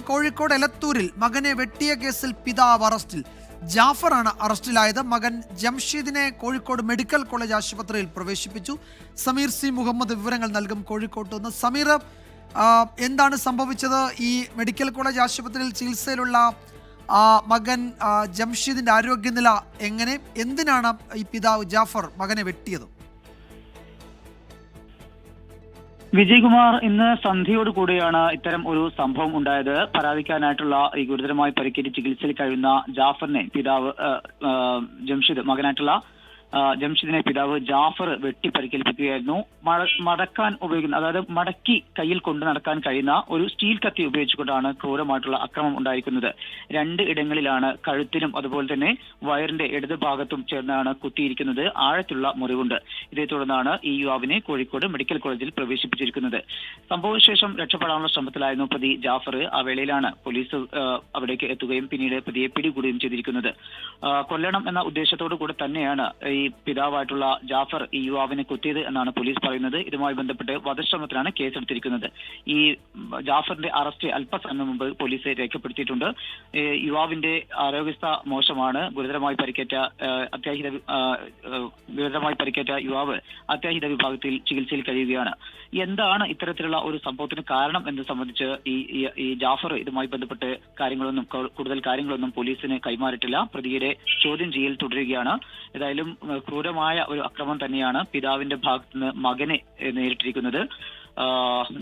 കോഴിക്കോട് എലത്തൂരിൽ മകനെ വെട്ടിയ കേസിൽ പിതാവ് അറസ്റ്റിൽ. ജാഫറാണ് അറസ്റ്റിലായത്. മകൻ ജംഷീദിനെ കോഴിക്കോട് മെഡിക്കൽ കോളേജ് ആശുപത്രിയിൽ പ്രവേശിപ്പിച്ചു. സമീർ സി മുഹമ്മദ് വിവരങ്ങൾ നൽകും കോഴിക്കോട്ട് നിന്ന്. സമീർ, എന്താണ് സംഭവിച്ചത്? ഈ മെഡിക്കൽ കോളേജ് ആശുപത്രിയിൽ ചികിത്സയിലുള്ള മകൻ ജംഷീദിന്റെ ആരോഗ്യനില എങ്ങനെ? എന്തിനാണ് ഈ പിതാവ് ജാഫർ മകനെ വെട്ടിയത്? വിജയകുമാർ, ഇന്ന് സന്ധ്യയോട് കൂടിയാണ് ഇത്തരം ഒരു സംഭവം ഉണ്ടായത്. പരാതിക്കാരനായിട്ടുള്ള ഈ ഗുരുതരമായി പരിക്കേറ്റ് ചികിത്സയിൽ കഴിയുന്ന ജാഫറിനെ പിതാവ് ജംഷീദിനെ പിതാവ് ജാഫർ വെട്ടി പരിക്കേൽപ്പിക്കുകയായിരുന്നു. മടക്കാൻ ഉപയോഗിക്കുന്ന, അതായത് മടക്കി കയ്യിൽ കൊണ്ടു നടക്കാൻ കഴിയുന്ന ഒരു സ്റ്റീൽ കത്തി ഉപയോഗിച്ചുകൊണ്ടാണ് ക്രൂരമായിട്ടുള്ള അക്രമം ഉണ്ടായിരിക്കുന്നത്. 2 ഇടങ്ങളിലാണ്, കഴുത്തിനും അതുപോലെ തന്നെ വയറിന്റെ ഇടത് ഭാഗത്തും ചേർന്നാണ് കുത്തിയിരിക്കുന്നത്. ആഴത്തിലുള്ള മുറിവുണ്ട്. ഇതേ തുടർന്നാണ് ഈ യുവാവിനെ കോഴിക്കോട് മെഡിക്കൽ കോളേജിൽ പ്രവേശിപ്പിച്ചിരിക്കുന്നത്. സംഭവശേഷം രക്ഷപ്പെടാനുള്ള ശ്രമത്തിലായിരുന്നു പ്രതി ജാഫർ. ആ വേളയിലാണ് പോലീസ് അവിടേക്ക് എത്തുകയും പിന്നീട് പ്രതിയെ പിടികൂടുകയും ചെയ്തിരിക്കുന്നത്. കൊല്ലണം എന്ന ഉദ്ദേശത്തോടു കൂടെ തന്നെയാണ് ഈ പിതാവായിട്ടുള്ള ജാഫർ ഈ യുവാവിനെ കുത്തിയത് എന്നാണ് പോലീസ് പറയുന്നത്. ഇതുമായി ബന്ധപ്പെട്ട് വധശ്രമത്തിലാണ് കേസെടുത്തിരിക്കുന്നത്. ഈ ജാഫറിന്റെ അറസ്റ്റ് അല്പസമയം മുമ്പ് പോലീസ് രേഖപ്പെടുത്തിയിട്ടുണ്ട്. യുവാവിന്റെ ആരോഗ്യസ്ഥ മോശമാണ്. ഗുരുതരമായി പരിക്കേറ്റ യുവാവ് അത്യാഹിത വിഭാഗത്തിൽ ചികിത്സയിൽ കഴിയുകയാണ്. എന്താണ് ഇത്തരത്തിലുള്ള ഒരു സംഭവത്തിന് കാരണം എന്ന് സംബന്ധിച്ച് ഈ ജാഫർ ഇതുമായി ബന്ധപ്പെട്ട് കൂടുതൽ കാര്യങ്ങളൊന്നും പോലീസിന് കൈമാറിയിട്ടില്ല. പ്രതിയുടെ ചോദ്യം ചെയ്യൽ തുടരുകയാണ്. ഏതായാലും ക്രൂരമായ ഒരു അക്രമം തന്നെയാണ് പിതാവിന്റെ ഭാഗത്ത് നിന്ന് മകനെ നേരിട്ടിരിക്കുന്നത്.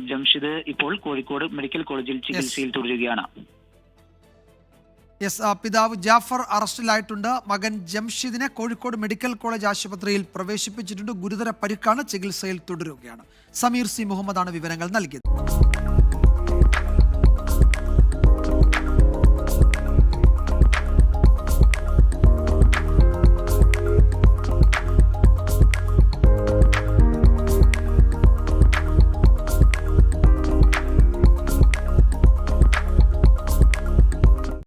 ജംഷീദ് ഇപ്പോൾ കോഴിക്കോട് മെഡിക്കൽ കോളേജിൽ ചികിത്സയിൽ തുടരുകയാണ്. പിതാവ് ജാഫർ അറസ്റ്റിലായിട്ടുണ്ട്. മകൻ ജംഷീദിനെ കോഴിക്കോട് മെഡിക്കൽ കോളേജ് ആശുപത്രിയിൽ പ്രവേശിപ്പിച്ചിട്ടുണ്ട്. ഗുരുതര പരിക്കാണ്, ചികിത്സയിൽ തുടരുകയാണ്. സമീർ സി മുഹമ്മദാണ് വിവരങ്ങൾ നൽകിയത്.